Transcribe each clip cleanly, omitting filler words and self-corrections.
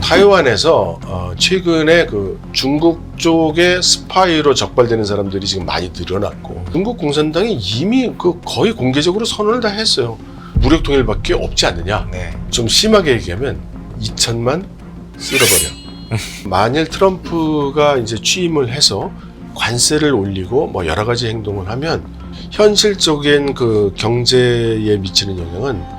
타이완에서 최근에 그 중국 쪽의 스파이로 적발되는 사람들이 지금 많이 늘어났고, 중국 공산당이 이미 그 거의 공개적으로 선언을 다 했어요. 무력 통일밖에 없지 않느냐. 네. 좀 심하게 얘기하면 2천만 쓸어버려. 만일 트럼프가 이제 취임을 해서 관세를 올리고 뭐 여러 가지 행동을 하면 현실적인 그 경제에 미치는 영향은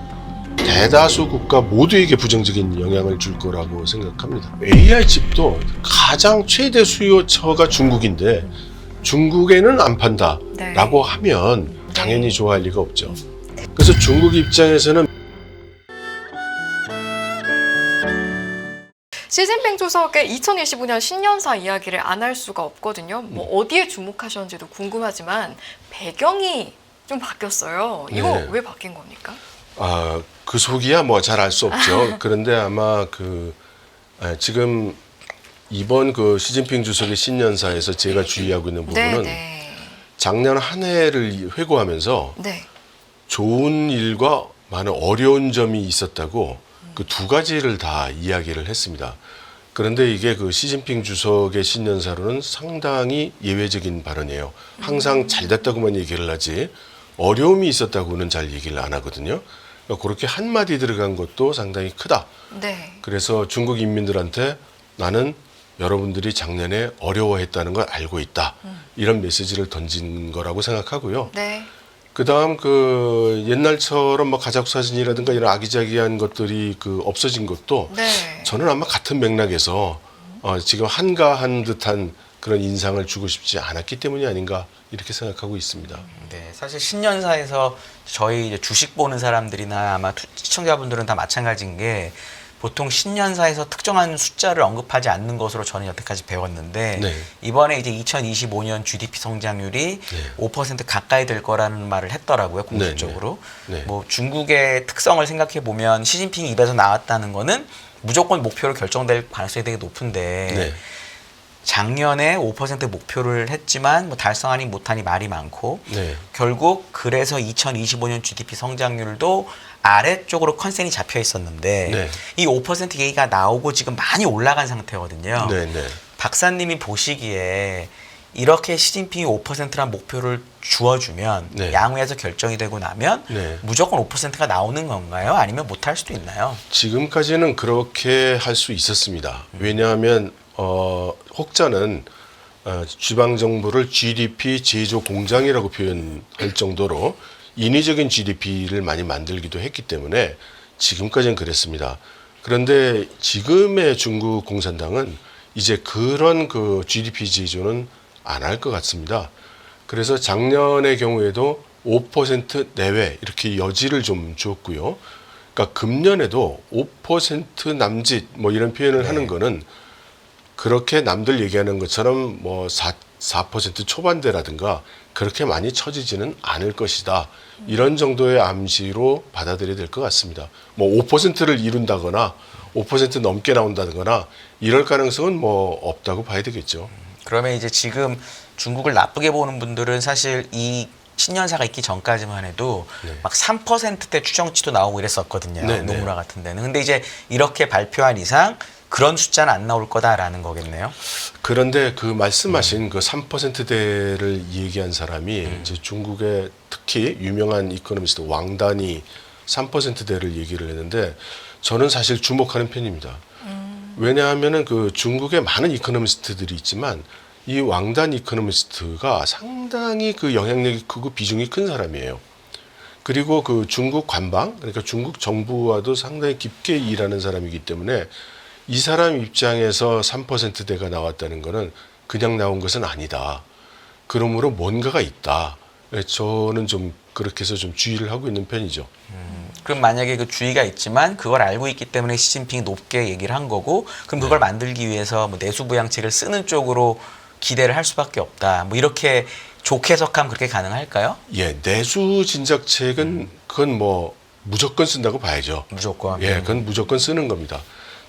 대다수 국가 모두에게 부정적인 영향을 줄 거라고 생각합니다. AI 칩도 가장 최대 수요처가 중국인데 중국에는 안 판다라고 하면 당연히 좋아할 리가 없죠. 그래서 중국 입장에서는 시진핑 주석의 2025년 신년사 이야기를 안 할 수가 없거든요. 뭐 어디에 주목하셨는지도 궁금하지만 배경이 좀 바뀌었어요. 이거 네. 왜 바뀐 겁니까? 그 속이야 뭐 잘 알 수 없죠. 그런데 아마 지금 이번 그 시진핑 주석의 신년사에서 제가 주의하고 있는 부분은 작년 한 해를 회고하면서 좋은 일과 많은 어려운 점이 있었다고 그 두 가지를 다 이야기를 했습니다. 그런데 이게 그 시진핑 주석의 신년사로는 상당히 예외적인 발언이에요. 항상 잘 됐다고만 얘기를 하지 어려움이 있었다고는 잘 얘기를 안 하거든요. 그러니까 그렇게 한마디 들어간 것도 상당히 크다. 그래서 중국 인민들한테 나는 여러분들이 작년에 어려워했다는 걸 알고 있다. 이런 메시지를 던진 거라고 생각하고요. 그 다음 그 옛날처럼 뭐 가족 사진이라든가 이런 아기자기한 것들이 그 없어진 것도 저는 아마 같은 맥락에서 지금 한가한 듯한 그런 인상을 주고 싶지 않았기 때문이 아닌가 이렇게 생각하고 있습니다. 네, 사실 신년사에서 저희 이제 주식 보는 사람들이나 아마 시청자분들은 다 마찬가지인 게 보통 신년사에서 특정한 숫자를 언급하지 않는 것으로 저는 여태까지 배웠는데 이번에 이제 2025년 GDP 성장률이 5% 가까이 될 거라는 말을 했더라고요, 공식적으로. 뭐 중국의 특성을 생각해 보면 시진핑 입에서 나왔다는 거는 무조건 목표로 결정될 가능성이 되게 높은데 작년에 5% 목표를 했지만 뭐 달성하니 못하니 말이 많고 결국 그래서 2025년 GDP 성장률도 아래쪽으로 컨센이 잡혀 있었는데 이 5% 얘기가 나오고 지금 많이 올라간 상태거든요. 박사님이 보시기에 이렇게 시진핑이 5%란 목표를 주어주면 양회에서 결정이 되고 나면 무조건 5%가 나오는 건가요? 아니면 못할 수도 있나요? 지금까지는 그렇게 할 수 있었습니다. 왜냐하면 혹자는 지방정부를 GDP 제조 공장이라고 표현할 정도로 인위적인 GDP를 많이 만들기도 했기 때문에 지금까지는 그랬습니다. 그런데 지금의 중국 공산당은 이제 그런 그 GDP 제조는 안 할 것 같습니다. 그래서 작년의 경우에도 5% 내외 이렇게 여지를 좀 주었고요. 그러니까 금년에도 5% 남짓 뭐 이런 표현을 하는 거는 그렇게 남들 얘기하는 것처럼 뭐 4% 초반대라든가 그렇게 많이 처지지는 않을 것이다. 이런 정도의 암시로 받아들여야 될 것 같습니다. 뭐 5%를 이룬다거나 5% 넘게 나온다거나 이럴 가능성은 뭐 없다고 봐야 되겠죠. 그러면 이제 지금 중국을 나쁘게 보는 분들은 사실 이 신년사가 있기 전까지만 해도 막 3%대 추정치도 나오고 이랬었거든요. 노무라 같은 데는. 근데 이제 이렇게 발표한 이상 그런 숫자는 안 나올 거다라는 거겠네요. 그런데 그 말씀하신 그 3%대를 얘기한 사람이 이제 중국의 특히 유명한 이코노미스트 왕단이 3%대를 얘기를 했는데 저는 사실 주목하는 편입니다. 왜냐하면은 그 중국에 많은 이코노미스트들이 있지만 이 왕단 이코노미스트가 상당히 그 영향력이 크고 비중이 큰 사람이에요. 그리고 그 중국 관방, 그러니까 중국 정부와도 상당히 깊게 일하는 사람이기 때문에 이 사람 입장에서 3%대가 나왔다는 거는 그냥 나온 것은 아니다. 그러므로 뭔가가 있다. 저는 좀 그렇게 해서 좀 주의를 하고 있는 편이죠. 그럼 만약에 그 주의가 있지만 그걸 알고 있기 때문에 시진핑이 높게 얘기를 한 거고 그럼 그걸 만들기 위해서 뭐 내수부양책을 쓰는 쪽으로 기대를 할 수밖에 없다. 뭐 이렇게 좋게 해석하면 그렇게 가능할까요? 예, 내수 진작책은 그건 뭐 무조건 쓴다고 봐야죠. 무조건. 예, 그건 무조건 쓰는 겁니다.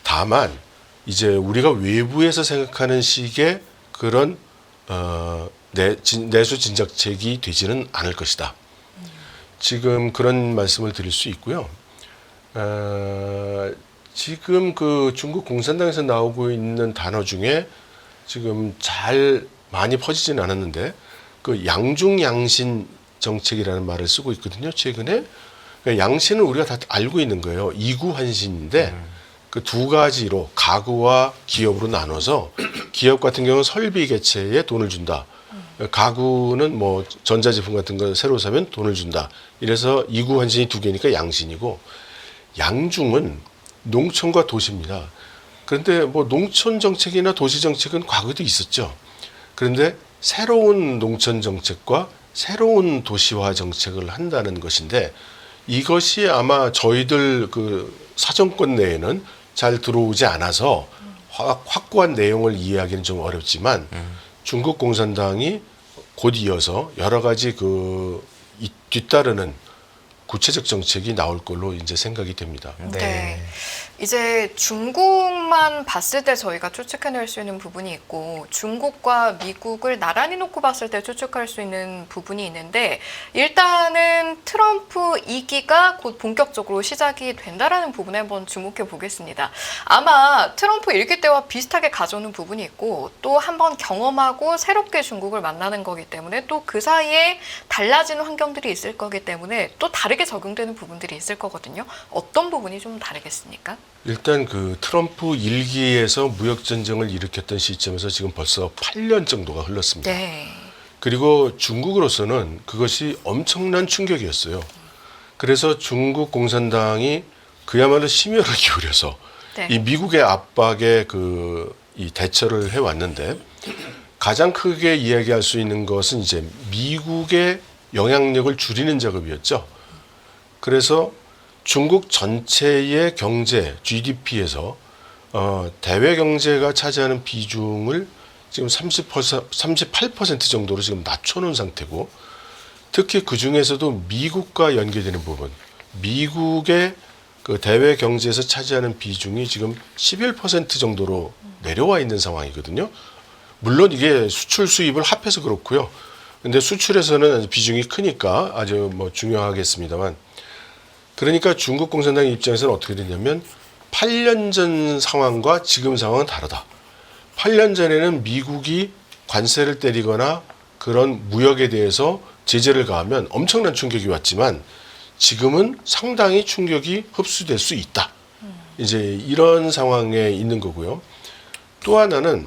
다만 이제 우리가 외부에서 생각하는 식의 그런 내수 진작책이 되지는 않을 것이다. 지금 그런 말씀을 드릴 수 있고요. 지금 그 중국 공산당에서 나오고 있는 단어 중에 지금 잘 많이 퍼지진 않았는데 그 양중양신 정책이라는 말을 쓰고 있거든요. 최근에 그러니까 양신은 우리가 다 알고 있는 거예요. 이구환신인데 그 두 가지로 가구와 기업으로 나눠서 기업 같은 경우는 설비 개체에 돈을 준다. 가구는 뭐 전자제품 같은 거 새로 사면 돈을 준다. 이래서 이구환신이 두 개니까 양신이고 양중은 농촌과 도시입니다. 그런데 뭐 농촌 정책이나 도시 정책은 과거에도 있었죠. 그런데 새로운 농촌 정책과 새로운 도시화 정책을 한다는 것인데 이것이 아마 저희들 그 사정권 내에는 잘 들어오지 않아서 확고한 내용을 이해하기는 좀 어렵지만 중국 공산당이 곧 이어서 여러 가지 뒤따르는 구체적 정책이 나올 걸로 이제 생각이 됩니다. 네. 이제 중국만 봤을 때 저희가 추측해낼 수 있는 부분이 있고 중국과 미국을 나란히 놓고 봤을 때 추측할 수 있는 부분이 있는데 일단은 트럼프 2기가 곧 본격적으로 시작이 된다라는 부분에 한번 주목해 보겠습니다. 아마 트럼프 1기 때와 비슷하게 가져오는 부분이 있고 또 한번 경험하고 새롭게 중국을 만나는 거기 때문에 또 그 사이에 달라지는 환경들이 있을 거기 때문에 또 다르게 적용되는 부분들이 있을 거거든요. 어떤 부분이 좀 다르겠습니까? 일단 그 트럼프 1기에서 무역 전쟁을 일으켰던 시점에서 지금 벌써 8년 정도가 흘렀습니다. 네. 그리고 중국으로서는 그것이 엄청난 충격이었어요. 그래서 중국 공산당이 그야말로 심혈을 기울여서 네. 이 미국의 압박에 이 대처를 해왔는데 가장 크게 이야기할 수 있는 것은 이제 미국의 영향력을 줄이는 작업이었죠. 그래서 중국 전체의 경제 GDP에서 대외 경제가 차지하는 비중을 지금 38% 정도로 지금 낮춰놓은 상태고 특히 그 중에서도 미국과 연계되는 부분, 미국의 그 대외 경제에서 차지하는 비중이 지금 11% 정도로 내려와 있는 상황이거든요. 물론 이게 수출 수입을 합해서 그렇고요. 근데 수출에서는 비중이 크니까 아주 뭐 중요하겠습니다만 그러니까 중국 공산당 입장에서는 어떻게 되냐면 8년 전 상황과 지금 상황은 다르다. 8년 전에는 미국이 관세를 때리거나 그런 무역에 대해서 제재를 가하면 엄청난 충격이 왔지만 지금은 상당히 충격이 흡수될 수 있다. 이제 이런 상황에 있는 거고요. 또 하나는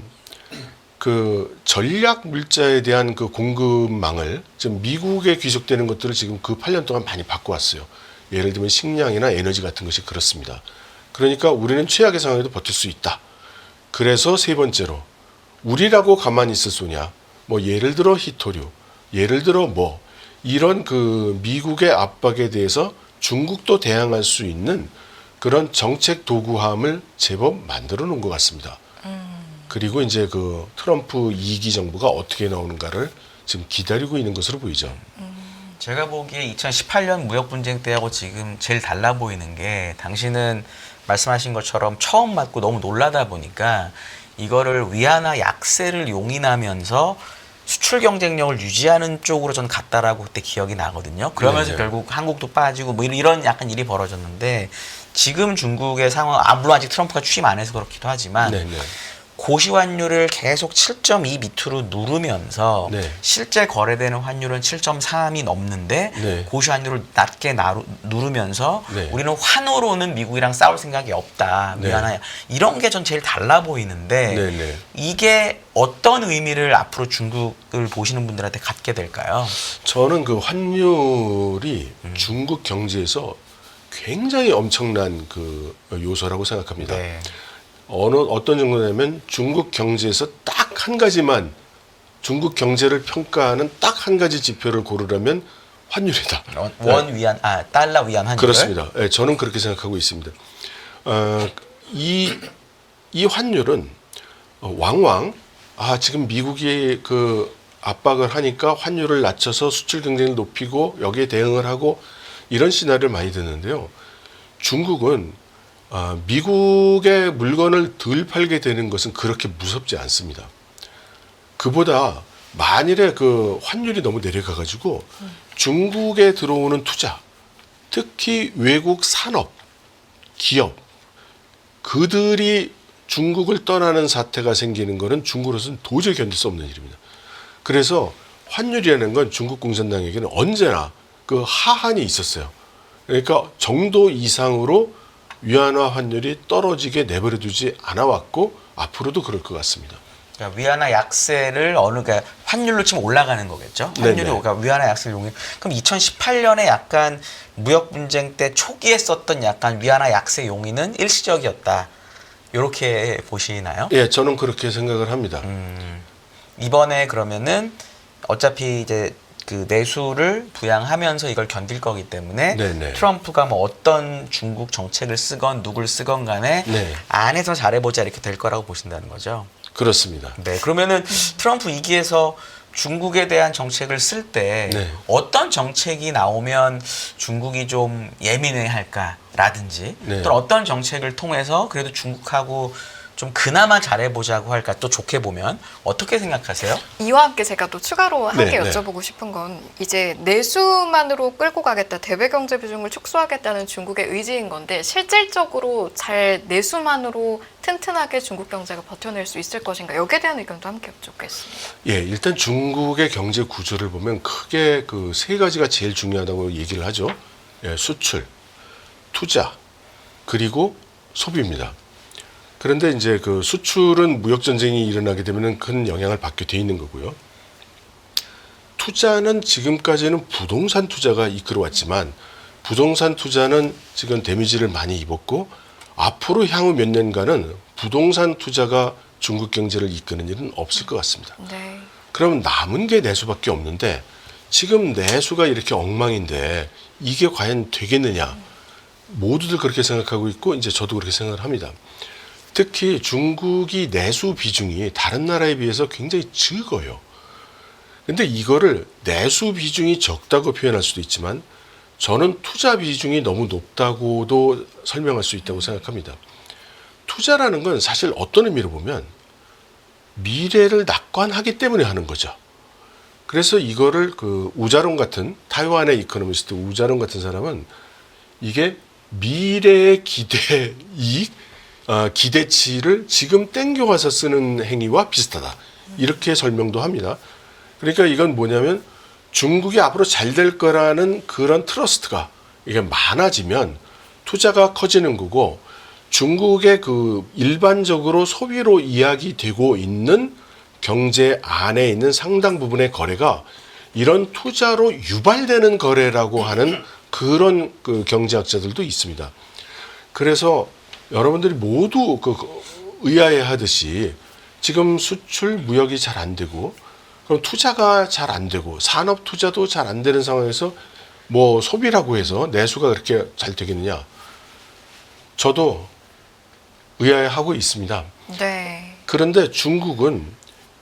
그 전략 물자에 대한 그 공급망을 지금 미국에 귀속되는 것들을 지금 그 8년 동안 많이 바꿔왔어요. 예를 들면 식량이나 에너지 같은 것이 그렇습니다. 그러니까 우리는 최악의 상황에도 버틸 수 있다. 그래서 세 번째로 우리라고 가만히 있을 소냐. 뭐 예를 들어 히토류, 예를 들어 뭐 이런 그 미국의 압박에 대해서 중국도 대항할 수 있는 그런 정책 도구함을 제법 만들어 놓은 것 같습니다. 그리고 이제 그 트럼프 2기 정부가 어떻게 나오는가를 지금 기다리고 있는 것으로 보이죠. 제가 보기에 2018년 무역 분쟁 때하고 지금 제일 달라 보이는 게 당신은 말씀하신 것처럼 처음 맞고 너무 놀라다 보니까 이거를 위안화 약세를 용인하면서 수출 경쟁력을 유지하는 쪽으로 전 갔다라고 그때 기억이 나거든요. 그러면서 네네. 결국 한국도 빠지고 뭐 이런 약간 일이 벌어졌는데 지금 중국의 상황, 물론 아직 트럼프가 취임 안 해서 그렇기도 하지만 네네. 고시환율을 계속 7.2 밑으로 누르면서 네. 실제 거래되는 환율은 7.3이 넘는데 네. 고시환율을 낮게 누르면서 네. 우리는 환으로는 미국이랑 싸울 생각이 없다. 네. 미안해요. 이런 게 전 제일 달라 보이는데 네네. 이게 어떤 의미를 앞으로 중국을 보시는 분들한테 갖게 될까요? 저는 그 환율이 중국 경제에서 굉장히 엄청난 그 요소라고 생각합니다. 네. 어떤 정도냐면 중국 경제에서 딱 한 가지만 중국 경제를 평가하는 딱 한 가지 지표를 고르라면 환율이다. 원 위안, 달러 위안 환율. 그렇습니다. 네, 저는 그렇게 생각하고 있습니다. 이 환율은 왕왕 지금 미국이 그 압박을 하니까 환율을 낮춰서 수출 경쟁을 높이고 여기에 대응을 하고 이런 시나리오를 많이 듣는데요. 중국은 미국의 물건을 덜 팔게 되는 것은 그렇게 무섭지 않습니다. 그보다 만일에 그 환율이 너무 내려가가지고 중국에 들어오는 투자, 특히 외국 산업, 기업 그들이 중국을 떠나는 사태가 생기는 것은 중국으로서는 도저히 견딜 수 없는 일입니다. 그래서 환율이라는 건 중국 공산당에게는 언제나 그 하한이 있었어요. 그러니까 정도 이상으로 위안화 환율이 떨어지게 내버려두지 않아 왔고 앞으로도 그럴 것 같습니다. 그러니까 위안화 약세를 그러니까 환율로 치면 올라가는 거겠죠. 환율이 네네. 그러니까 위안화 약세를 용해. 그럼 2018년에 약간 무역 분쟁 때 초기에 썼던 약간 위안화 약세 용의는 일시적이었다. 이렇게 보시나요? 예, 저는 그렇게 생각을 합니다. 이번에 그러면은 어차피 이제 그 내수를 부양하면서 이걸 견딜 거기 때문에 네네. 트럼프가 뭐 어떤 중국 정책을 쓰건 누굴 쓰건 간에 네. 안에서 잘해보자 이렇게 될 거라고 보신다는 거죠. 그렇습니다. 네, 그러면은 트럼프 2기에서 중국에 대한 정책을 쓸 때 네. 어떤 정책이 나오면 중국이 좀 예민해 할까라든지 네. 또 어떤 정책을 통해서 그래도 중국하고 좀 그나마 잘해보자고 할까 또 좋게 보면 어떻게 생각하세요? 이와 함께 제가 또 추가로 한 개 네, 네. 여쭤보고 싶은 건 이제 내수만으로 끌고 가겠다, 대외 경제 비중을 축소하겠다는 중국의 의지인 건데 실질적으로 잘 내수만으로 튼튼하게 중국 경제가 버텨낼 수 있을 것인가 여기에 대한 의견도 함께 여쭙겠습니다. 예, 일단 중국의 경제 구조를 보면 크게 그 세 가지가 제일 중요하다고 얘기를 하죠. 예, 수출, 투자, 그리고 소비입니다. 그런데 이제 그 수출은 무역 전쟁이 일어나게 되면 큰 영향을 받게 돼 있는 거고요. 투자는 지금까지는 부동산 투자가 이끌어왔지만 부동산 투자는 지금 데미지를 많이 입었고 앞으로 향후 몇 년간은 부동산 투자가 중국 경제를 이끄는 일은 없을 것 같습니다. 네. 그럼 남은 게 내수밖에 없는데 지금 내수가 이렇게 엉망인데 이게 과연 되겠느냐? 모두들 그렇게 생각하고 있고 이제 저도 그렇게 생각을 합니다. 특히 중국이 내수 비중이 다른 나라에 비해서 굉장히 적어요. 근데 이거를 내수 비중이 적다고 표현할 수도 있지만 저는 투자 비중이 너무 높다고도 설명할 수 있다고 생각합니다. 투자라는 건 사실 어떤 의미로 보면 미래를 낙관하기 때문에 하는 거죠. 그래서 이거를 그 우자론 같은 타이완의 이코노미스트 우자론 같은 사람은 이게 미래의 기대 이익, 기대치를 지금 땡겨와서 쓰는 행위와 비슷하다. 이렇게 설명도 합니다. 그러니까 이건 뭐냐면 중국이 앞으로 잘 될 거라는 그런 트러스트가 이게 많아지면 투자가 커지는 거고 중국의 그 일반적으로 소비로 이야기되고 있는 경제 안에 있는 상당 부분의 거래가 이런 투자로 유발되는 거래라고 하는 그런 그 경제학자들도 있습니다. 그래서 여러분들이 모두 그 의아해하듯이 지금 수출 무역이 잘 안 되고 그럼 투자가 잘 안 되고 산업 투자도 잘 안 되는 상황에서 뭐 소비라고 해서 내수가 그렇게 잘 되겠느냐? 저도 의아해하고 있습니다. 네. 그런데 중국은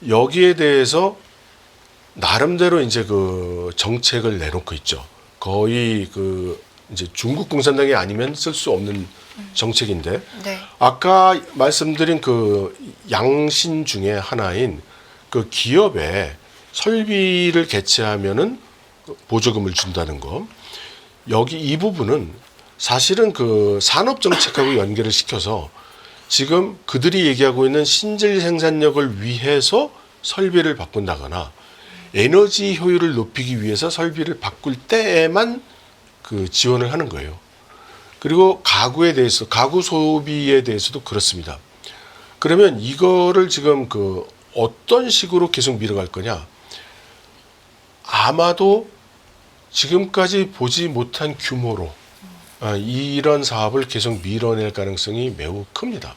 여기에 대해서 나름대로 이제 그 정책을 내놓고 있죠. 거의 그 이제 중국 공산당이 아니면 쓸 수 없는 정책인데 네. 아까 말씀드린 그 양신 중에 하나인 그 기업에 설비를 개최하면은 보조금을 준다는 거. 여기 이 부분은 사실은 그 산업 정책하고 연결을 시켜서 지금 그들이 얘기하고 있는 신질 생산력을 위해서 설비를 바꾼다거나 에너지 효율을 높이기 위해서 설비를 바꿀 때에만 그 지원을 하는 거예요. 그리고 가구에 대해서 가구 소비에 대해서도 그렇습니다. 그러면 이거를 지금 그 어떤 식으로 계속 밀어갈 거냐? 아마도 지금까지 보지 못한 규모로 이런 사업을 계속 밀어낼 가능성이 매우 큽니다.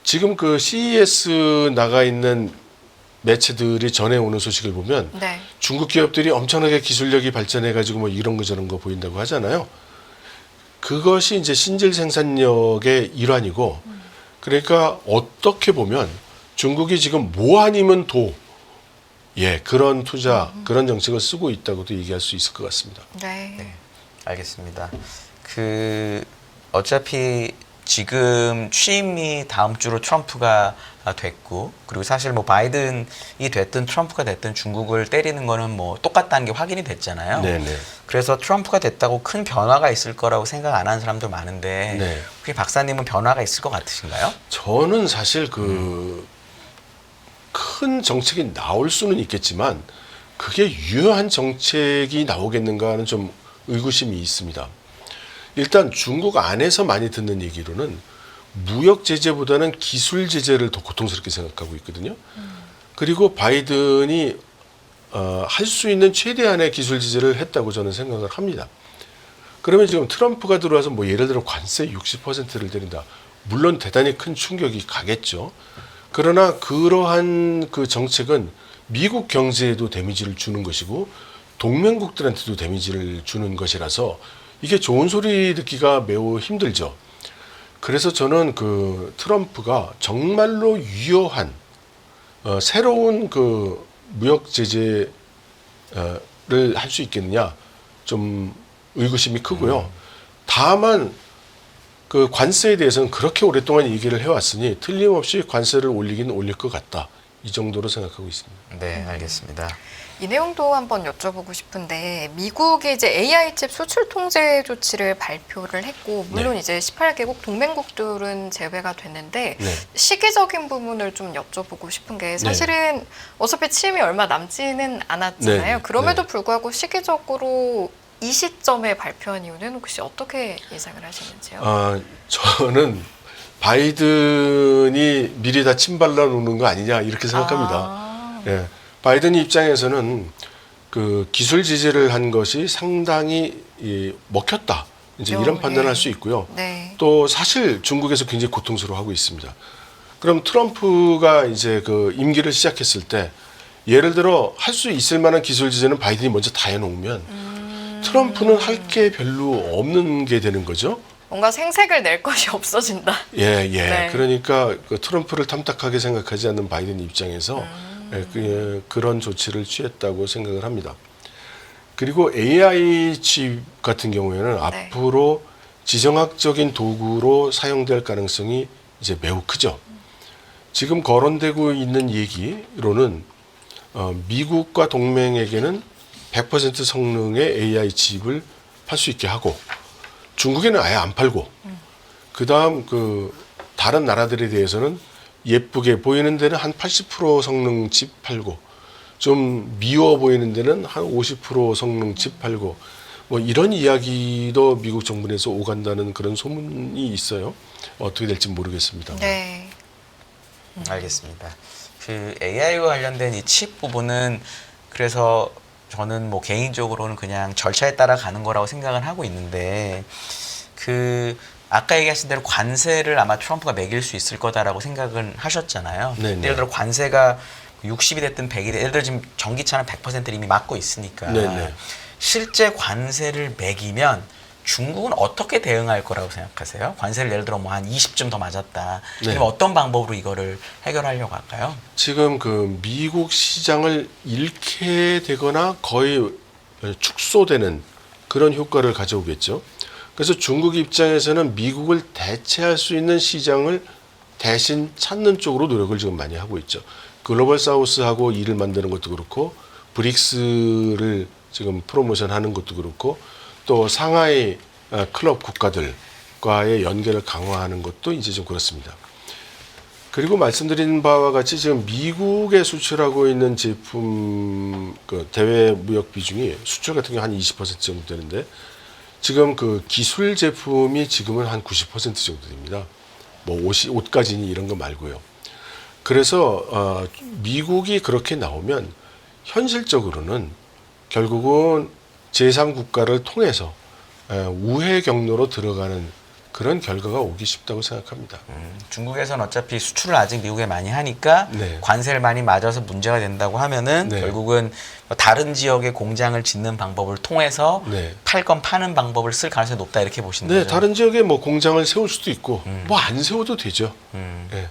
지금 그 CES 나가 있는 매체들이 전해오는 소식을 보면 네. 중국 기업들이 엄청나게 기술력이 발전해가지고 뭐 이런 거 저런 거 보인다고 하잖아요. 그것이 이제 신질 생산력의 일환이고, 그러니까 어떻게 보면 중국이 지금 뭐 아니면 도, 예, 그런 투자, 그런 정책을 쓰고 있다고도 얘기할 수 있을 것 같습니다. 네. 네, 알겠습니다. 그 어차피 지금 취임이 다음 주로 트럼프가 됐고, 그리고 사실 뭐 바이든이 됐든 트럼프가 됐든 중국을 때리는 거는 뭐 똑같다는 게 확인이 됐잖아요. 네네. 그래서 트럼프가 됐다고 큰 변화가 있을 거라고 생각 안 하는 사람도 많은데 네. 혹시 박사님은 변화가 있을 것 같으신가요? 저는 사실 큰 정책이 나올 수는 있겠지만 그게 유효한 정책이 나오겠는가 하는 좀 의구심이 있습니다. 일단 중국 안에서 많이 듣는 얘기로는 무역 제재보다는 기술 제재를 더 고통스럽게 생각하고 있거든요. 그리고 바이든이 할 수 있는 최대한의 기술 제재를 했다고 저는 생각을 합니다. 그러면 지금 트럼프가 들어와서 뭐 예를 들어 관세 60%를 내린다. 물론 대단히 큰 충격이 가겠죠. 그러나 그러한 그 정책은 미국 경제에도 데미지를 주는 것이고 동맹국들한테도 데미지를 주는 것이라서 이게 좋은 소리 듣기가 매우 힘들죠. 그래서 저는 그 트럼프가 정말로 유효한 새로운 그 무역 제재를 할 수 있겠느냐 좀 의구심이 크고요. 다만 그 관세에 대해서는 그렇게 오랫동안 얘기를 해왔으니 틀림없이 관세를 올리긴 올릴 것 같다. 이 정도로 생각하고 있습니다. 네, 알겠습니다. 이 내용도 한번 여쭤보고 싶은데 미국이 이제 AI 칩 수출 통제 조치를 발표를 했고 물론 네. 이제 18개국 동맹국들은 제외가 됐는데 네. 시기적인 부분을 좀 여쭤보고 싶은 게 사실은 어차피 취임이 얼마 남지는 않았잖아요. 네. 그럼에도 네. 불구하고 시기적으로 이 시점에 발표한 이유는 혹시 어떻게 예상을 하시는지요? 저는 바이든이 미리 다 침발라 놓는 거 아니냐 이렇게 생각합니다. 예. 바이든 입장에서는 그 기술 제재를 한 것이 상당히 먹혔다. 이제 이런 판단을 할 수 있고요. 네. 또 사실 중국에서 굉장히 고통스러워하고 있습니다. 그럼 트럼프가 이제 그 임기를 시작했을 때 예를 들어 할 수 있을 만한 기술 제재는 바이든이 먼저 다 해놓으면 트럼프는 할 게 별로 없는 게 되는 거죠. 뭔가 생색을 낼 것이 없어진다. 예. 네. 그러니까 그 트럼프를 탐탁하게 생각하지 않는 바이든 입장에서 그런 조치를 취했다고 생각을 합니다. 그리고 AI 칩 같은 경우에는 네. 앞으로 지정학적인 도구로 사용될 가능성이 이제 매우 크죠. 지금 거론되고 있는 얘기로는 미국과 동맹에게는 100% 성능의 AI 칩을 팔 수 있게 하고 중국에는 아예 안 팔고 그다음 그 다른 나라들에 대해서는 예쁘게 보이는 데는 한 80% 성능 칩 팔고 좀 미워 보이는 데는 한 50% 성능 칩 팔고 뭐 이런 이야기도 미국 정부 내에서 오간다는 그런 소문이 있어요. 어떻게 될지 모르겠습니다. 네. 알겠습니다. 그 AI와 관련된 이 칩 부분은 그래서 저는 뭐 개인적으로는 그냥 절차에 따라 가는 거라고 생각을 하고 있는데 그 아까 얘기하신 대로 관세를 아마 트럼프가 매길 수 있을 거다라고 생각은 하셨잖아요. 네네. 예를 들어 관세가 60이 됐든 100이 됐든 예를 들어 지금 전기차는 100%를 이미 막고 있으니까 네네. 실제 관세를 매기면 중국은 어떻게 대응할 거라고 생각하세요? 관세를 예를 들어 뭐 한 20점 더 맞았다. 네. 그럼 어떤 방법으로 이거를 해결하려고 할까요? 지금 그 미국 시장을 잃게 되거나 거의 축소되는 그런 효과를 가져오겠죠. 그래서 중국 입장에서는 미국을 대체할 수 있는 시장을 대신 찾는 쪽으로 노력을 지금 많이 하고 있죠. 글로벌 사우스하고 일을 만드는 것도 그렇고 브릭스를 지금 프로모션하는 것도 그렇고 또 상하이 클럽 국가들과의 연계를 강화하는 것도 이제 좀 그렇습니다. 그리고 말씀드린 바와 같이 지금 미국에 수출하고 있는 제품 그 대외 무역 비중이 수출 같은 경우 한 20% 정도 되는데 지금 그 기술 제품이 지금은 한 90% 정도 됩니다. 뭐 옷가지니 이런 거 말고요. 그래서 미국이 그렇게 나오면 현실적으로는 결국은 제3국가를 통해서 우회 경로로 들어가는 그런 결과가 오기 쉽다고 생각합니다. 중국에서는 어차피 수출을 아직 미국에 많이 하니까 네. 관세를 많이 맞아서 문제가 된다고 하면은 네. 결국은 뭐 다른 지역에 공장을 짓는 방법을 통해서 네. 팔 건 파는 방법을 쓸 가능성이 높다 이렇게 보시는 네, 거죠? 다른 지역에 뭐 공장을 세울 수도 있고 뭐 안 세워도 되죠. 예.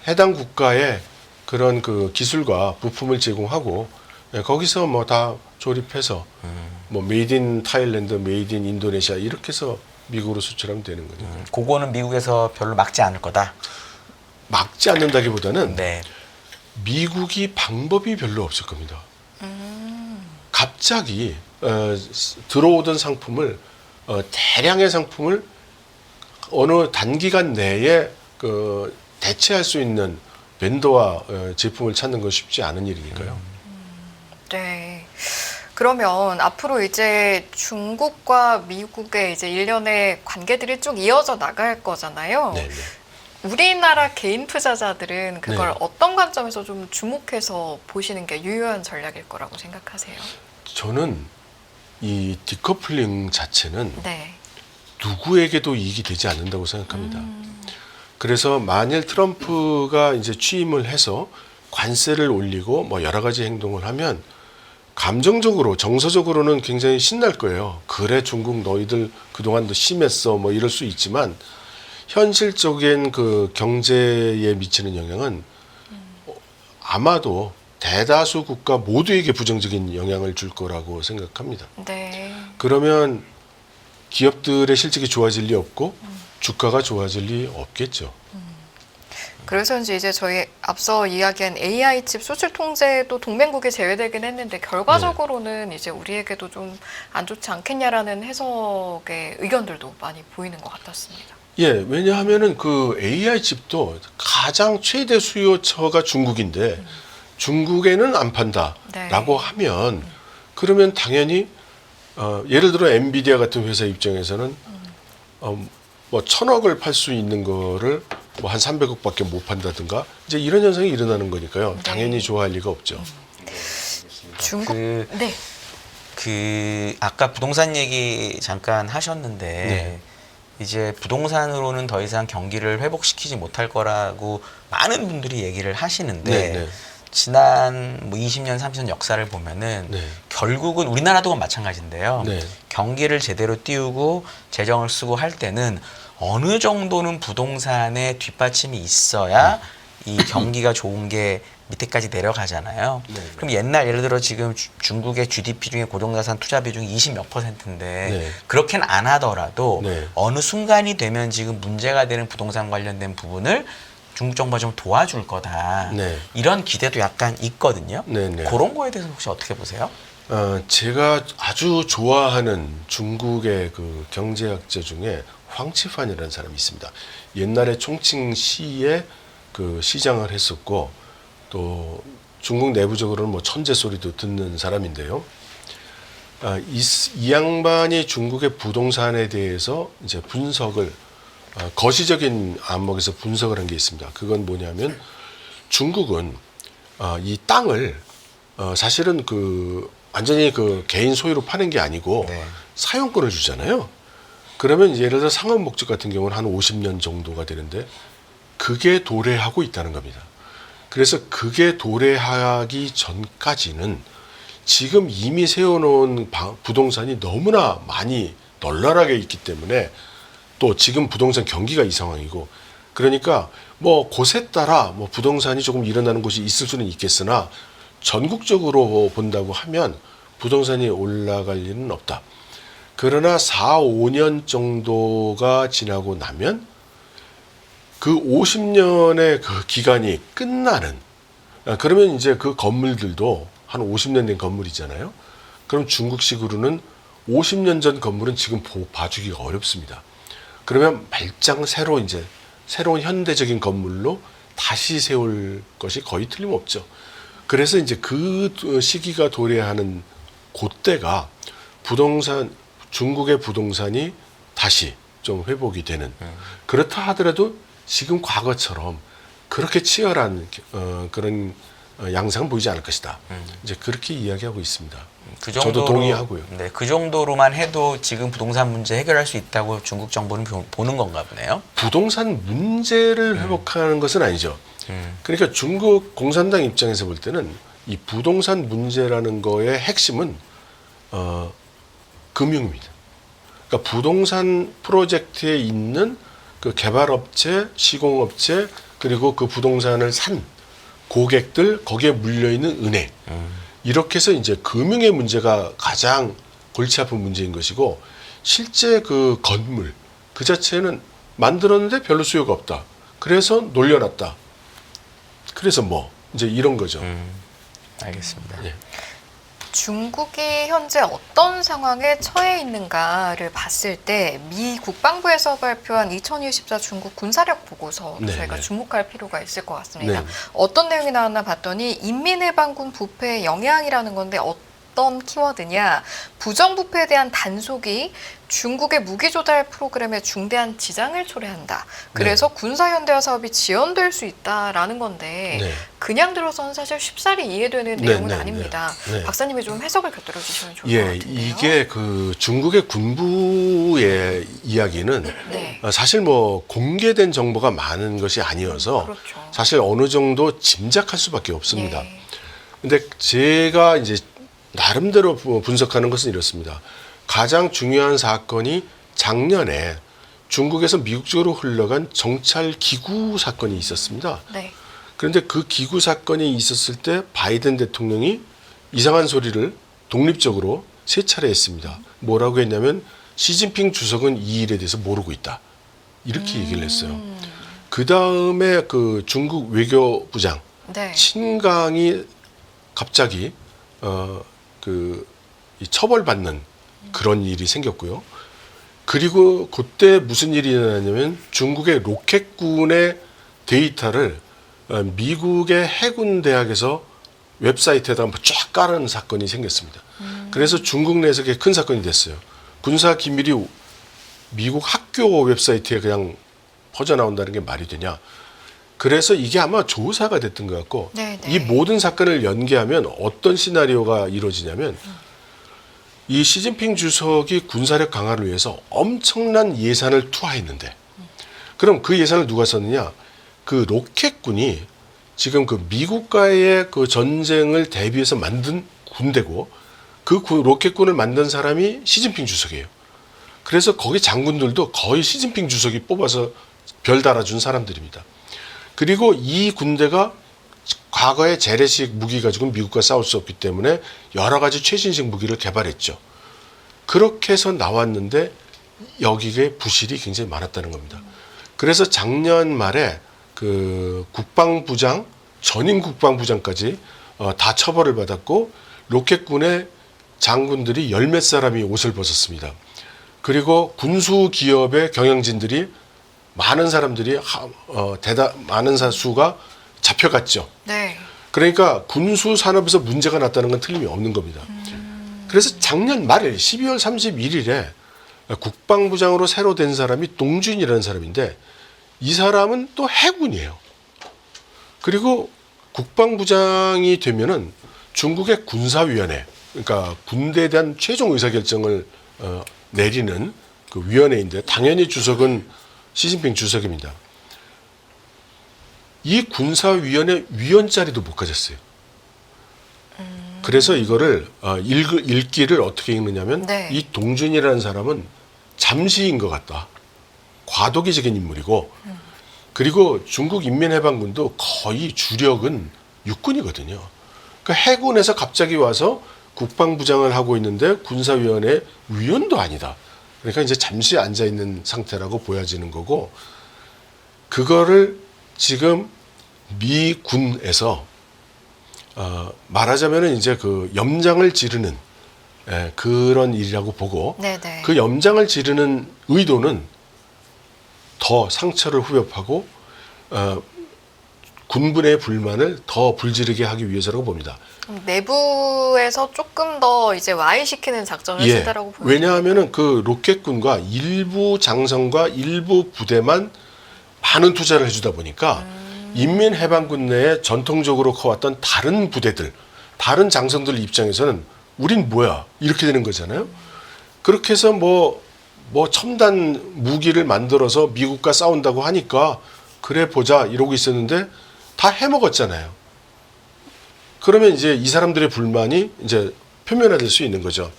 해당 국가에 그런 그 기술과 부품을 제공하고 거기서 뭐 다 조립해서 뭐 메이드 인 타일랜드, 메이드 인 인도네시아 이렇게 해서 미국으로 수출하면 되는 거죠. 그거는 미국에서 별로 막지 않을 거다. 막지 않는다기보다는 네. 미국이 방법이 별로 없을 겁니다. 갑자기 들어오던 상품을 대량의 상품을 어느 단기간 내에 대체할 수 있는 벤더와 제품을 찾는 건 쉽지 않은 일이니까요. 네. 그러면 앞으로 이제 중국과 미국의 이제 일련의 관계들이 쭉 이어져 나갈 거잖아요. 네, 네. 우리나라 개인 투자자들은 그걸 네. 어떤 관점에서 좀 주목해서 보시는 게 유효한 전략일 거라고 생각하세요? 저는 이 디커플링 자체는 네. 누구에게도 이익이 되지 않는다고 생각합니다. 그래서 만일 트럼프가 이제 취임을 해서 관세를 올리고 뭐 여러 가지 행동을 하면 감정적으로 정서적으로는 굉장히 신날 거예요. 그래 중국 너희들 그동안도 심했어 뭐 이럴 수 있지만 현실적인 그 경제에 미치는 영향은 아마도 대다수 국가 모두에게 부정적인 영향을 줄 거라고 생각합니다. 네. 그러면 기업들의 실적이 좋아질 리 없고 주가가 좋아질 리 없겠죠. 그래서 이제 저희 앞서 이야기한 AI 칩 수출 통제도 동맹국이 제외되긴 했는데 결과적으로는 이제 우리에게도 좀 안 좋지 않겠냐라는 해석의 의견들도 많이 보이는 것 같았습니다. 예, 왜냐하면은 그 AI 칩도 가장 최대 수요처가 중국인데 중국에는 안 판다라고 하면 그러면 당연히 예를 들어 엔비디아 같은 회사 입장에서는 뭐 1,000억을 팔 수 있는 거를 뭐 한 300억밖에 못 판다든가 이제 이런 현상이 일어나는 거니까요. 당연히 좋아할 리가 없죠. 중국 네. 아까 부동산 얘기 잠깐 하셨는데 네. 이제 부동산으로는 더 이상 경기를 회복시키지 못할 거라고 많은 분들이 얘기를 하시는데 네, 네. 지난 뭐 20년, 30년 역사를 보면은 네. 결국은 우리나라도 마찬가지인데요. 네. 경기를 제대로 띄우고 재정을 쓰고 할 때는 어느 정도는 부동산에 뒷받침이 있어야 이 경기가 좋은 게 밑에까지 내려가잖아요. 네. 그럼 예를 들어 지금 중국의 GDP 중에 고정자산 투자 비중이 20몇 %인데 네. 그렇게는 안 하더라도 네. 어느 순간이 되면 지금 문제가 되는 부동산 관련된 부분을 중국 정부가 좀 도와줄 거다. 네. 이런 기대도 약간 있거든요. 네, 네. 그런 거에 대해서 혹시 어떻게 보세요? 제가 아주 좋아하는 중국의 그 경제학자 중에 황치판이라는 사람이 있습니다. 옛날에 총칭시에 그 시장을 했었고 또 중국 내부적으로는 뭐 천재 소리도 듣는 사람인데요. 이 양반이 중국의 부동산에 대해서 이제 분석을 거시적인 안목에서 분석을 한 게 있습니다. 그건 뭐냐면 중국은 이 땅을 사실은 그 완전히 그 개인 소유로 파는 게 아니고 네. 사용권을 주잖아요. 그러면 예를 들어 상업 목적 같은 경우는 한 50년 정도가 되는데 그게 도래하고 있다는 겁니다. 그래서 그게 도래하기 전까지는 지금 이미 세워놓은 부동산이 너무나 많이 널널하게 있기 때문에 또 지금 부동산 경기가 이 상황이고 그러니까 뭐 곳에 따라 뭐 부동산이 조금 일어나는 곳이 있을 수는 있겠으나 전국적으로 본다고 하면 부동산이 올라갈 일은 없다. 그러나 4, 5년 정도가 지나고 나면 그 50년의 그 기간이 끝나는 그러면 이제 그 건물들도 한 50년 된 건물이잖아요. 그럼 중국식으로는 50년 전 건물은 지금 봐주기가 어렵습니다. 그러면 말짱 새로운 현대적인 건물로 다시 세울 것이 거의 틀림없죠. 그래서 이제 그 시기가 도래하는 그때가 중국의 부동산이 다시 좀 회복이 되는 그렇다 하더라도 지금 과거처럼 그렇게 치열한 그런 양상은 보이지 않을 것이다. 이제 그렇게 이야기하고 있습니다. 저도 동의하고요. 네, 그 정도로만 해도 지금 부동산 문제 해결할 수 있다고 중국 정부는 보는 건가 보네요. 부동산 문제를 회복하는 것은 아니죠. 그러니까 중국 공산당 입장에서 볼 때는 이 부동산 문제라는 거의 핵심은 금융입니다. 그러니까 부동산 프로젝트에 있는 그 개발업체, 시공업체 그리고 그 부동산을 산 고객들 거기에 물려 있는 은행 이렇게 해서 이제 금융의 문제가 가장 골치 아픈 문제인 것이고 실제 그 건물 그 자체는 만들었는데 별로 수요가 없다. 그래서 놀려놨다. 그래서 뭐 이제 이런 거죠. 알겠습니다. 예. 중국이 현재 어떤 상황에 처해 있는가를 봤을 때 미 국방부에서 발표한 2024 중국 군사력 보고서 네, 저희가 네. 주목할 필요가 있을 것 같습니다. 네. 어떤 내용이 나왔나 봤더니 인민해방군 부패의 영향이라는 건데 어떤 키워드냐, 부정부패에 대한 단속이 중국의 무기 조달 프로그램에 중대한 지장을 초래한다. 그래서 군사 현대화 사업이 지연될 수 있다라는 건데 네. 그냥 들어서는 사실 쉽사리 이해되는 네, 내용은 네, 아닙니다. 네. 박사님이 좀 해석을 곁들여 주시면 좋을 것 예, 같은데요. 이게 그 중국의 군부의 이야기는 네. 사실 뭐 공개된 정보가 많은 것이 아니어서 그렇죠. 사실 어느 정도 짐작할 수밖에 없습니다. 예. 근데 제가 이제 나름대로 분석하는 것은 이렇습니다. 가장 중요한 사건이 작년에 중국에서 미국 쪽으로 흘러간 정찰 기구 사건이 있었습니다. 네. 그런데 그 기구 사건이 있었을 때 바이든 대통령이 이상한 소리를 독립적으로 세 차례 했습니다. 뭐라고 했냐면 시진핑 주석은 이 일에 대해서 모르고 있다. 이렇게 얘기를 했어요. 그 다음에 그 중국 외교부장 네. 친강이 갑자기 이 처벌받는 그런 일이 생겼고요. 그리고 그때 무슨 일이 일어나냐면 중국의 로켓군의 데이터를 미국의 해군 대학에서 웹사이트에다 한번 쫙 깔은 사건이 생겼습니다. 그래서 중국 내에서 그게 큰 사건이 됐어요. 군사 기밀이 미국 학교 웹사이트에 그냥 퍼져나온다는 게 말이 되냐. 그래서 이게 아마 조사가 됐던 것 같고 네, 네. 이 모든 사건을 연계하면 어떤 시나리오가 이루어지냐면 이 시진핑 주석이 군사력 강화를 위해서 엄청난 예산을 투하했는데 그럼 그 예산을 누가 썼느냐? 그 로켓군이 지금 그 미국과의 그 전쟁을 대비해서 만든 군대고 그 로켓군을 만든 사람이 시진핑 주석이에요. 그래서 거기 장군들도 거의 시진핑 주석이 뽑아서 별 달아준 사람들입니다. 그리고 이 군대가 과거에 재래식 무기 가지고 미국과 싸울 수 없기 때문에 여러 가지 최신식 무기를 개발했죠. 그렇게 해서 나왔는데 여기에 부실이 굉장히 많았다는 겁니다. 그래서 작년 말에 그 국방부장, 전임 국방부장까지 다 처벌을 받았고 로켓군의 장군들이 열 몇 사람이 옷을 벗었습니다. 그리고 군수 기업의 경영진들이 많은 사람들이 많은 수가 잡혀갔죠. 네. 그러니까 군수 산업에서 문제가 났다는 건 틀림이 없는 겁니다. 그래서 작년 말에 12월 31일에 국방부장으로 새로 된 사람이 동준이라는 사람인데 이 사람은 또 해군이에요. 그리고 국방부장이 되면은 중국의 군사위원회, 그러니까 군대에 대한 최종 의사결정을 내리는 그 위원회인데 당연히 주석은 시진핑 주석입니다. 이 군사위원회 위원 자리도 못 가졌어요. 그래서 이거를 읽기를 어떻게 읽느냐면 네. 이 동준이라는 사람은 잠시인 것 같다. 과도기적인 인물이고 그리고 중국 인민해방군도 거의 주력은 육군이거든요. 그러니까 해군에서 갑자기 와서 국방부장을 하고 있는데 군사위원회 위원도 아니다. 그러니까 이제 잠시 앉아 있는 상태라고 보여지는 거고 그거를 지금 미군에서 말하자면은 이제 그 염장을 지르는 그런 일이라고 보고 네네. 그 염장을 지르는 의도는 더 상처를 후벼파고 군군의 불만을 더 불지르게 하기 위해서라고 봅니다. 내부에서 조금 더 이제 와해시키는 작전을 쓴다라고 보여요. 왜냐하면은 그 로켓군과 일부 장성과 일부 부대만 많은 투자를 해주다 보니까 인민해방군 내에 전통적으로 커왔던 다른 부대들, 다른 장성들 입장에서는 우린 뭐야 이렇게 되는 거잖아요. 그렇게 해서 뭐 첨단 무기를 만들어서 미국과 싸운다고 하니까 그래 보자 이러고 있었는데 다 해먹었잖아요. 그러면 이제 이 사람들의 불만이 이제 표면화될 수 있는 거죠.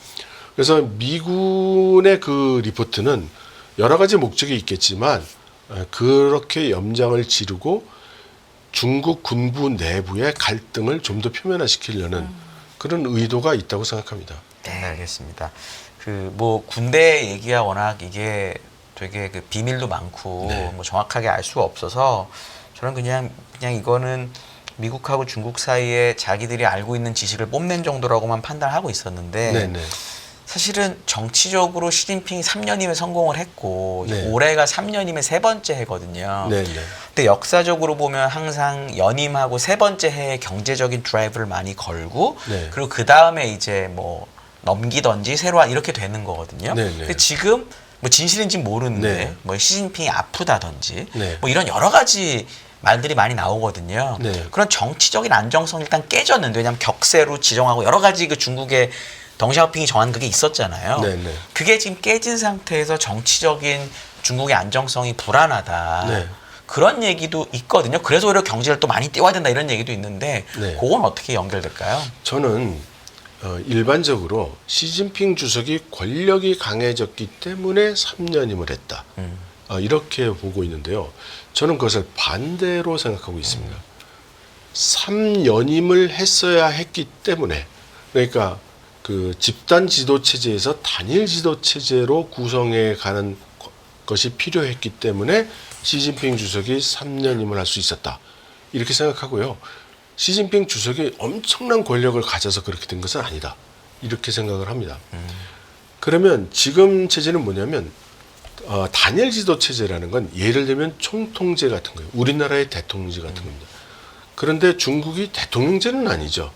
그래서 미군의 그 리포트는 여러 가지 목적이 있겠지만 그렇게 염장을 지르고 중국 군부 내부의 갈등을 좀 더 표면화시키려는 그런 의도가 있다고 생각합니다. 네, 알겠습니다. 그 뭐 군대 얘기야 워낙 이게 되게 그 비밀도 많고 네. 뭐 정확하게 알 수가 없어서 저는 그냥 이거는 미국하고 중국 사이에 자기들이 알고 있는 지식을 뽐낸 정도라고만 판단하고 있었는데 네네. 사실은 정치적으로 시진핑이 3년이면 성공을 했고 네. 올해가 3년이면 세 번째 해거든요. 네네. 근데 역사적으로 보면 항상 연임하고 세 번째 해에 경제적인 드라이브를 많이 걸고 네. 그리고 그 다음에 이제 뭐 넘기던지 새로 이렇게 되는 거거든요. 네네. 근데 지금 뭐 진실인지 모르는데 네. 뭐 시진핑이 아프다든지 네. 뭐 이런 여러 가지 말들이 많이 나오거든요. 네. 그런 정치적인 안정성이 일단 깨졌는데 왜냐하면 격세로 지정하고 여러 가지 그 중국의 덩샤오핑이 정한 그게 있었잖아요. 네네. 그게 지금 깨진 상태에서 정치적인 중국의 안정성이 불안하다. 네. 그런 얘기도 있거든요. 그래서 오히려 경제를 또 많이 띄워야 된다 이런 얘기도 있는데 네. 그건 어떻게 연결될까요? 저는 일반적으로 시진핑 주석이 권력이 강해졌기 때문에 3년임을 했다. 이렇게 보고 있는데요. 저는 그것을 반대로 생각하고 있습니다. 3연임을 했어야 했기 때문에 그러니까 그 집단 지도 체제에서 단일 지도 체제로 구성해 가는 것이 필요했기 때문에 시진핑 주석이 3년임을 할 수 있었다. 이렇게 생각하고요. 시진핑 주석이 엄청난 권력을 가져서 그렇게 된 것은 아니다. 이렇게 생각을 합니다. 그러면 지금 체제는 뭐냐면 단일 지도 체제라는 건 예를 들면 총통제 같은 거예요. 우리나라의 대통령제 같은 겁니다. 그런데 중국이 대통령제는 아니죠.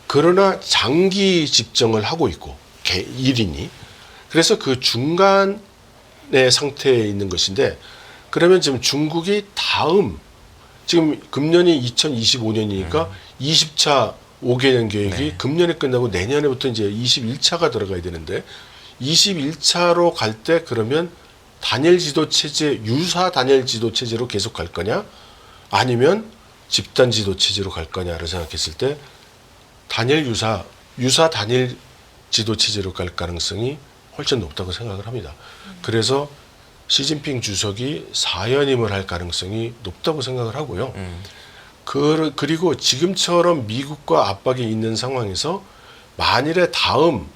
그러나 장기 집정을 하고 있고 1인이 그래서 그 중간의 상태에 있는 것인데 그러면 지금 중국이 다음 지금 금년이 2025년이니까 20차 5개년 계획이 네. 금년에 끝나고 내년에부터 이제 21차가 들어가야 되는데 21차로 갈 때 그러면 단일 지도 체제 유사 단일 지도 체제로 계속 갈 거냐 아니면 집단 지도 체제로 갈 거냐를 생각했을 때 단일 유사 단일 지도 체제로 갈 가능성이 훨씬 높다고 생각을 합니다. 그래서 시진핑 주석이 4연임을 할 가능성이 높다고 생각을 하고요. 그리고 지금처럼 미국과 압박이 있는 상황에서 만일에 다음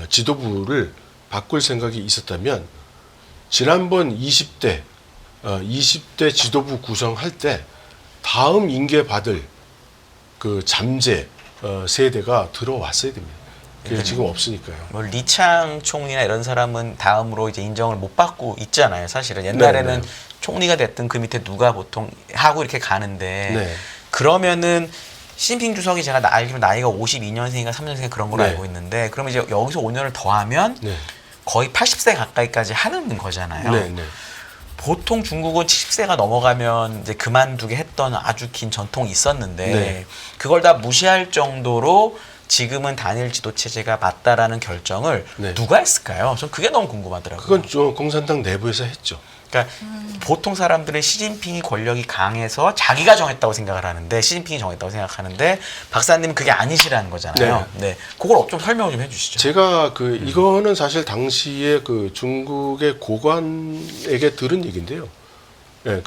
지도부를 바꿀 생각이 있었다면 지난번 20대 지도부 구성할 때 다음 임기 받을 그 잠재 세대가 들어왔어야 됩니다. 그게 지금 없으니까요. 뭐 리창 총리나 이런 사람은 다음으로 이제 인정을 못 받고 있잖아요. 사실은 옛날에는 네. 총리가 됐든 그 밑에 누가 보통 하고 이렇게 가는데 네. 그러면은 시진핑 주석이 제가 알기로 나이가 52년생인가 3년생 그런 걸로 네. 알고 있는데 그러면 이제 여기서 5년을 더하면 네. 거의 80세 가까이까지 하는 거잖아요. 네. 네. 보통 중국은 70세가 넘어가면 이제 그만두게 했던 아주 긴 전통이 있었는데 네. 그걸 다 무시할 정도로 지금은 단일 지도 체제가 맞다라는 결정을 네. 누가 했을까요? 전 그게 너무 궁금하더라고요. 그건 좀 공산당 내부에서 했죠. 그러니까 보통 사람들은 시진핑이 권력이 강해서 자기가 정했다고 생각을 하는데 시진핑이 정했다고 생각하는데 박사님은 그게 아니시라는 거잖아요. 네. 그걸 좀 설명을 좀 해주시죠. 제가 이거는 사실 당시에 그 중국의 고관에게 들은 얘기인데요. 예,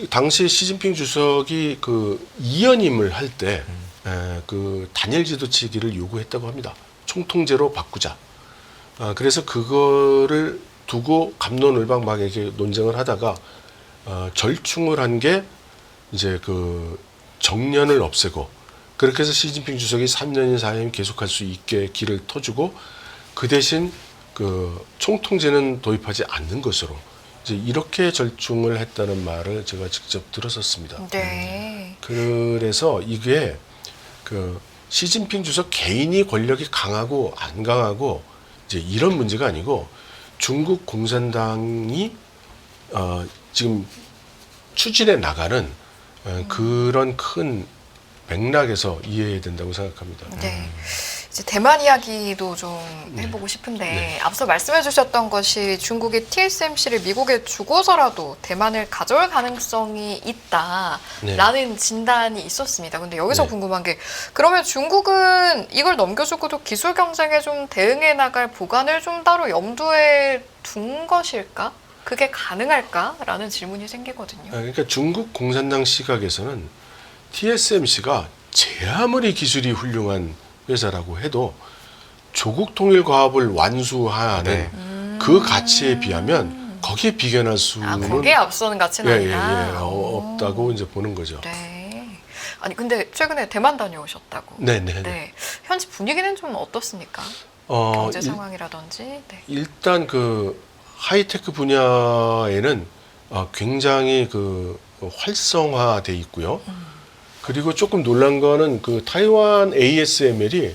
당시 시진핑 주석이 그 2연임을 할 때 그 단일 지도 체계를 요구했다고 합니다. 총통제로 바꾸자. 그래서 그거를 두고 갑론을박 막 이렇게 논쟁을 하다가 절충을 한 게 이제 그 정년을 없애고 그렇게 해서 시진핑 주석이 3년인 4년이 계속할 수 있게 길을 터주고 그 대신 그 총통제는 도입하지 않는 것으로 이제 이렇게 절충을 했다는 말을 제가 직접 들었었습니다. 네. 그래서 이게 그 시진핑 주석 개인이 권력이 강하고 안 강하고 이제 이런 문제가 아니고 중국 공산당이 지금 추진해 나가는 그런 큰 맥락에서 이해해야 된다고 생각합니다. 네. 이제 대만 이야기도 좀 해보고 싶은데 네. 앞서 말씀해주셨던 것이 중국이 TSMC를 미국에 주고서라도 대만을 가져올 가능성이 있다라는 진단이 있었습니다. 근데 여기서 네. 궁금한 게 그러면 중국은 이걸 넘겨주고도 기술 경쟁에 좀 대응해 나갈 보관을 좀 따로 염두에 둔 것일까? 그게 가능할까라는 질문이 생기거든요. 그러니까 중국 공산당 시각에서는 TSMC가 제 아무리 기술이 훌륭한 회사라고 해도 조국 통일 과업을 완수하는 네. 그 가치에 비하면 거기에 비견할 수는 거기에 앞서는 가치는 아니다. 없다고 이제 보는 거죠. 네. 아니 근데 최근에 대만 다녀오셨다고. 네네. 네. 현지 분위기는 좀 어떻습니까? 경제 상황이라든지. 네. 일단 그 하이테크 분야에는 굉장히 그 활성화돼 있고요. 그리고 조금 놀란 거는 그 타이완 ASML이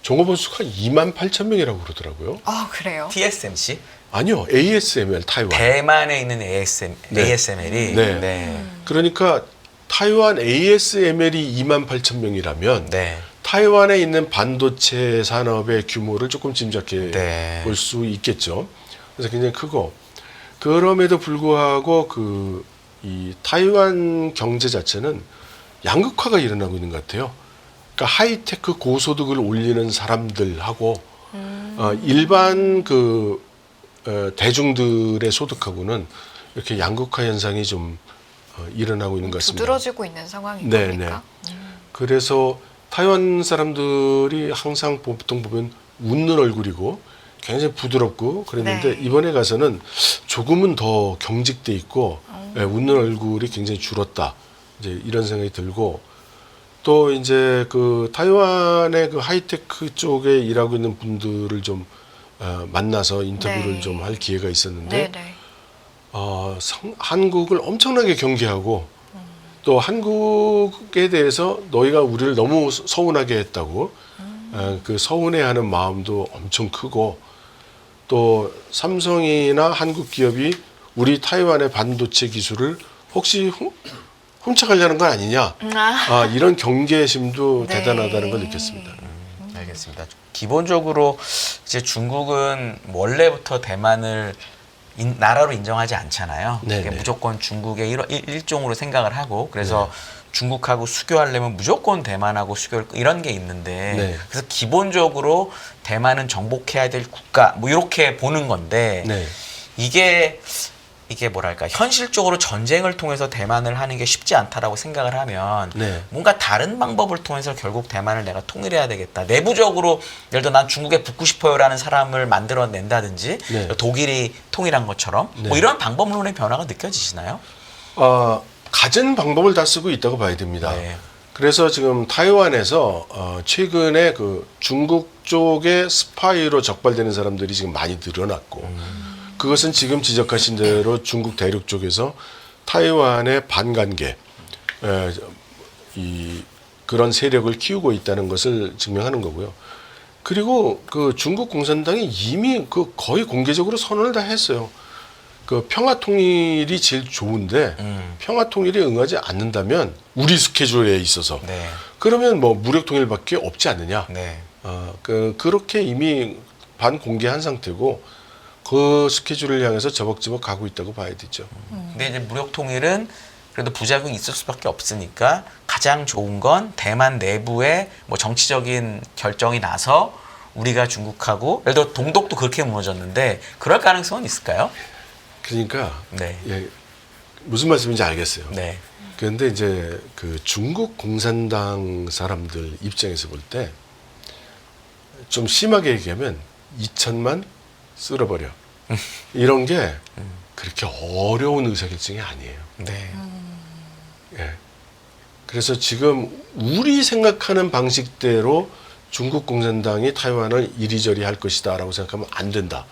종업원 수가 28,000명이라고 그러더라고요. 아 그래요? TSMC 아니요, ASML 타이완. 대만에 있는 네. ASML이 네. 그러니까 타이완 ASML이 28,000명이라면 네. 타이완에 있는 반도체 산업의 규모를 조금 짐작해 네. 볼 수 있겠죠. 그래서 굉장히 크고 그럼에도 불구하고 이 타이완 경제 자체는 양극화가 일어나고 있는 것 같아요. 그러니까 하이테크 고소득을 올리는 사람들하고 일반 대중들의 소득하고는 이렇게 양극화 현상이 좀 일어나고 있는 것 같습니다. 두드러지고 있는 상황인 네, 겁니까? 그래서 타이완 사람들이 항상 보통 보면 웃는 얼굴이고 굉장히 부드럽고 그랬는데 네. 이번에 가서는 조금은 더 경직돼 있고 웃는 얼굴이 굉장히 줄었다. 이제 이런 생각이 들고 또 이제 그 타이완의 그 하이테크 쪽에 일하고 있는 분들을 좀 만나서 인터뷰를 네. 좀 할 기회가 있었는데 네네. 한국을 엄청나게 경계하고 또 한국에 대해서 너희가 우리를 너무 서운하게 했다고 그 서운해하는 마음도 엄청 크고 또 삼성이나 한국 기업이 우리 타이완의 반도체 기술을 혹시 훔쳐가려는 건 아니냐 이런 경계심도 네. 대단하다는 걸 느꼈습니다. 알겠습니다. 기본적으로 이제 중국은 원래부터 대만을 나라로 인정하지 않잖아요. 네네. 이게 무조건 중국의 일종으로 생각을 하고 그래서 중국하고 수교하려면 무조건 대만하고 수교를 이런 게 있는데 네. 그래서 기본적으로 대만은 정복해야 될 국가 뭐 이렇게 보는 건데 네. 이게 뭐랄까 현실적으로 전쟁을 통해서 대만을 하는 게 쉽지 않다라고 생각을 하면 네. 뭔가 다른 방법을 통해서 결국 대만을 내가 통일해야 되겠다. 내부적으로 예를 들어 난 중국에 붙고 싶어요라는 사람을 만들어낸다든지 네. 독일이 통일한 것처럼 네. 뭐 이런 방법론의 변화가 느껴지시나요? 가진 방법을 다 쓰고 있다고 봐야 됩니다. 네. 그래서 지금 타이완에서 최근에 그 중국 쪽의 스파이로 적발되는 사람들이 지금 많이 늘어났고 그것은 지금 지적하신 대로 중국 대륙 쪽에서 타이완의 반관계 그런 세력을 키우고 있다는 것을 증명하는 거고요. 그리고 그 중국 공산당이 이미 그 거의 공개적으로 선언을 다 했어요. 그 평화 통일이 제일 좋은데 평화 통일에 응하지 않는다면 우리 스케줄에 있어서 네. 그러면 뭐 무력 통일밖에 없지 않느냐. 네. 그렇게 이미 반공개한 상태고 그 스케줄을 향해서 저벅저벅 가고 있다고 봐야 되죠. 근데 이제 무력 통일은 그래도 부작용이 있을 수밖에 없으니까 가장 좋은 건 대만 내부에 뭐 정치적인 결정이 나서 우리가 중국하고 예를 들어 동독도 그렇게 무너졌는데 그럴 가능성은 있을까요? 그러니까 네. 무슨 말씀인지 알겠어요. 네. 그런데 이제 그 중국 공산당 사람들 입장에서 볼 때 좀 심하게 얘기하면 2천만 쓸어버려. 이런 게 그렇게 어려운 의사결정이 아니에요. 네. 예. 그래서 지금 우리 생각하는 방식대로 중국 공산당이 타이완을 이리저리 할 것이다라고 생각하면 안 된다.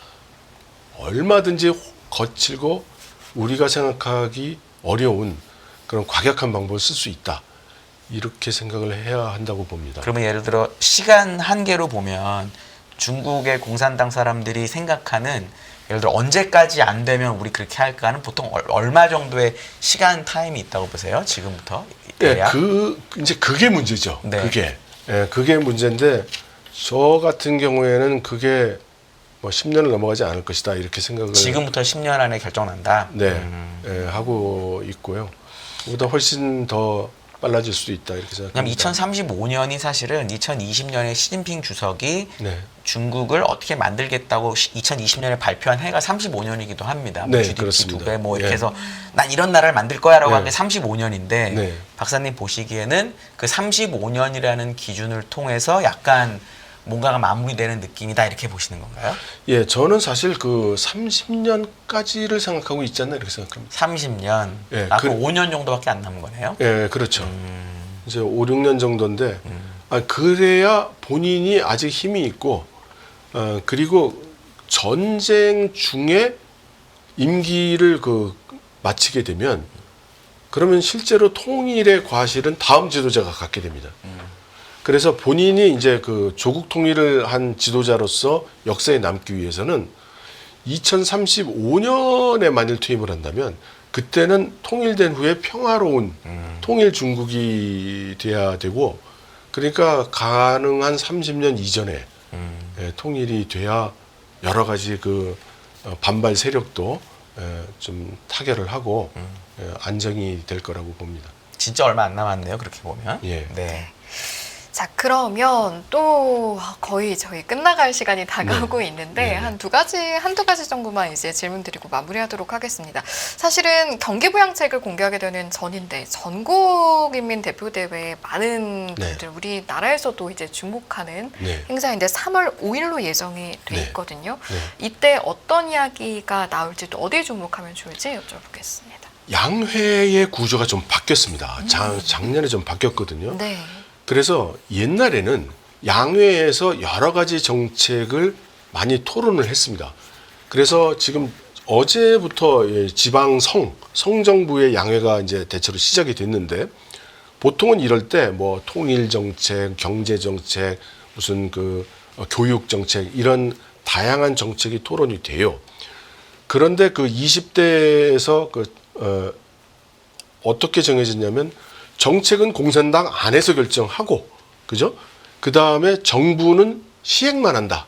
얼마든지 거칠고 우리가 생각하기 어려운 그런 과격한 방법을 쓸 수 있다. 이렇게 생각을 해야 한다고 봅니다. 그러면 예를 들어 시간 한계로 보면 중국의 공산당 사람들이 생각하는 예를 들어 언제까지 안 되면 우리 그렇게 할까는 보통 얼마 정도의 시간 타임이 있다고 보세요? 지금부터? 예, 이제 그게 문제죠. 네. 그게 문제인데 저 같은 경우에는 그게 뭐 10년을 넘어가지 않을 것이다 이렇게 생각을 지금부터 10년 안에 결정난다. 하고 있고요. 보다 훨씬 더 빨라질 수도 있다 이렇게 생각합니다. 왜냐면 2035년이 사실은 2020년에 시진핑 주석이 네. 중국을 어떻게 만들겠다고 2020년에 발표한 해가 35년이기도 합니다. 네, GDP 그렇습니다. 2배 뭐 이렇게 예. 해서 난 이런 나라를 만들 거야라고 네. 한 게 35년인데 네. 박사님 보시기에는 그 35년이라는 기준을 통해서 약간 뭔가가 마무리되는 느낌이다 이렇게 보시는 건가요? 예, 저는 사실 그 30년까지를 생각하고 있지 않나 이렇게 생각합니다. 30년. 예, 그럼 5년 정도밖에 안 남은 거네요. 예, 그렇죠. 이제 5, 6년 정도인데 그래야 본인이 아직 힘이 있고 그리고 전쟁 중에 임기를 마치게 되면 그러면 실제로 통일의 과실은 다음 지도자가 갖게 됩니다. 그래서 본인이 이제 그 조국 통일을 한 지도자로서 역사에 남기 위해서는 2035년에 만일 퇴임을 한다면 그때는 통일된 후에 평화로운 통일 중국이 돼야 되고 그러니까 가능한 30년 이전에 통일이 돼야 여러 가지 반발 세력도 좀 타결을 하고 안정이 될 거라고 봅니다. 진짜 얼마 안 남았네요. 그렇게 보면. 예. 네. 자, 그러면 또 거의 저희 끝나갈 시간이 다가오고 있는데 한두 가지 정도만 이제 질문 드리고 마무리하도록 하겠습니다. 사실은 경기부양책을 공개하게 되는 전인데 전국인민 대표대회에 많은 분들 우리나라에서도 이제 주목하는 행사인데 3월 5일로 예정이 돼 있거든요. 이때 어떤 이야기가 나올지 또 어디에 주목하면 좋을지 여쭤보겠습니다. 양회의 구조가 좀 바뀌었습니다. 작년에 좀 바뀌었거든요. 네. 그래서 옛날에는 양회에서 여러 가지 정책을 많이 토론을 했습니다. 그래서 지금 어제부터 성정부의 양회가 이제 대체로 시작이 됐는데 보통은 이럴 때 뭐 통일 정책, 경제 정책, 무슨 교육 정책 이런 다양한 정책이 토론이 돼요. 그런데 20대에서 어떻게 정해졌냐면 정책은 공산당 안에서 결정하고, 그죠? 그 다음에 정부는 시행만 한다.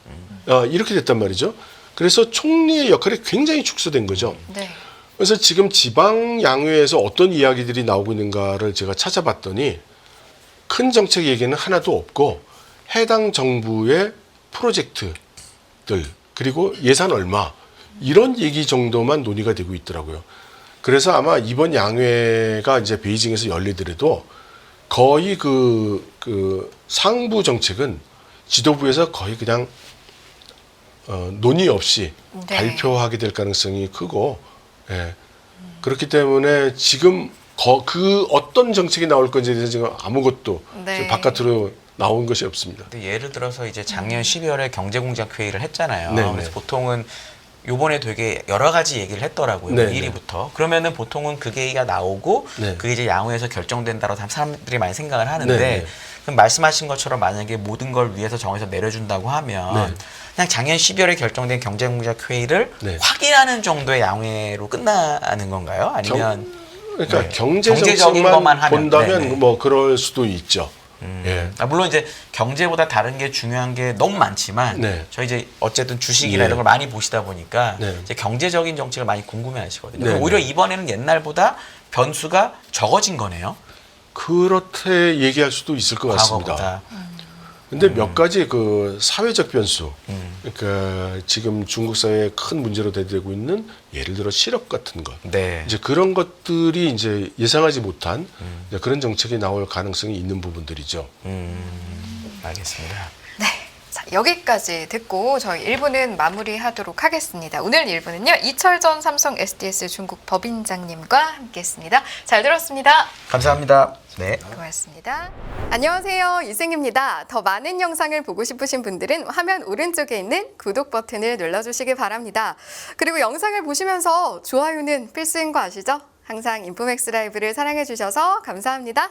이렇게 됐단 말이죠. 그래서 총리의 역할이 굉장히 축소된 거죠. 네. 그래서 지금 지방 양회에서 어떤 이야기들이 나오고 있는가를 제가 찾아봤더니 큰 정책 얘기는 하나도 없고 해당 정부의 프로젝트들 그리고 예산 얼마 이런 얘기 정도만 논의가 되고 있더라고요. 그래서 아마 이번 양회가 이제 베이징에서 열리더라도 거의 상부 정책은 지도부에서 거의 그냥 논의 없이 발표하게 될 가능성이 크고, 그렇기 때문에 지금 어떤 정책이 나올 건지에 대해서 지금 아무것도 지금 바깥으로 나온 것이 없습니다. 근데 예를 들어서 이제 작년 12월에 경제공작회의를 했잖아요. 네, 그래서 보통은 요번에 되게 여러 가지 얘기를 했더라고요. 네, 1위부터. 그러면은 보통은 그 얘기가 나오고 그게 이제 양회에서 결정된다고 사람들이 많이 생각을 하는데 그럼 말씀하신 것처럼 만약에 모든 걸 위해서 정해서 내려준다고 하면 그냥 작년 12월에 결정된 경제공작회의를 확인하는 정도의 양회로 끝나는 건가요? 아니면 그러니까 경제적인 경제적인 것만 본다면 뭐 그럴 수도 있죠. 물론 이제 경제보다 다른 게 중요한 게 너무 많지만 저희 이제 어쨌든 주식이나 이런 걸 많이 보시다 보니까 이제 경제적인 정책을 많이 궁금해하시거든요. 오히려 이번에는 옛날보다 변수가 적어진 거네요. 그렇게 얘기할 수도 있을 것 같습니다. 과거보다. 근데 몇 가지 사회적 변수, 그러니까 지금 중국 사회에 큰 문제로 대두되고 있는 예를 들어 실업 같은 것, 이제 그런 것들이 이제 예상하지 못한 이제 그런 정책이 나올 가능성이 있는 부분들이죠. 알겠습니다. 네. 자, 여기까지 듣고 저희 1부는 마무리하도록 하겠습니다. 오늘 1부는요. 이철전 삼성 SDS 중국 법인장님과 함께했습니다. 잘 들었습니다. 감사합니다. 네. 고맙습니다. 안녕하세요. 이승입니다. 더 많은 영상을 보고 싶으신 분들은 화면 오른쪽에 있는 구독 버튼을 눌러주시기 바랍니다. 그리고 영상을 보시면서 좋아요는 필수인 거 아시죠? 항상 인포맥스 라이브를 사랑해 주셔서 감사합니다.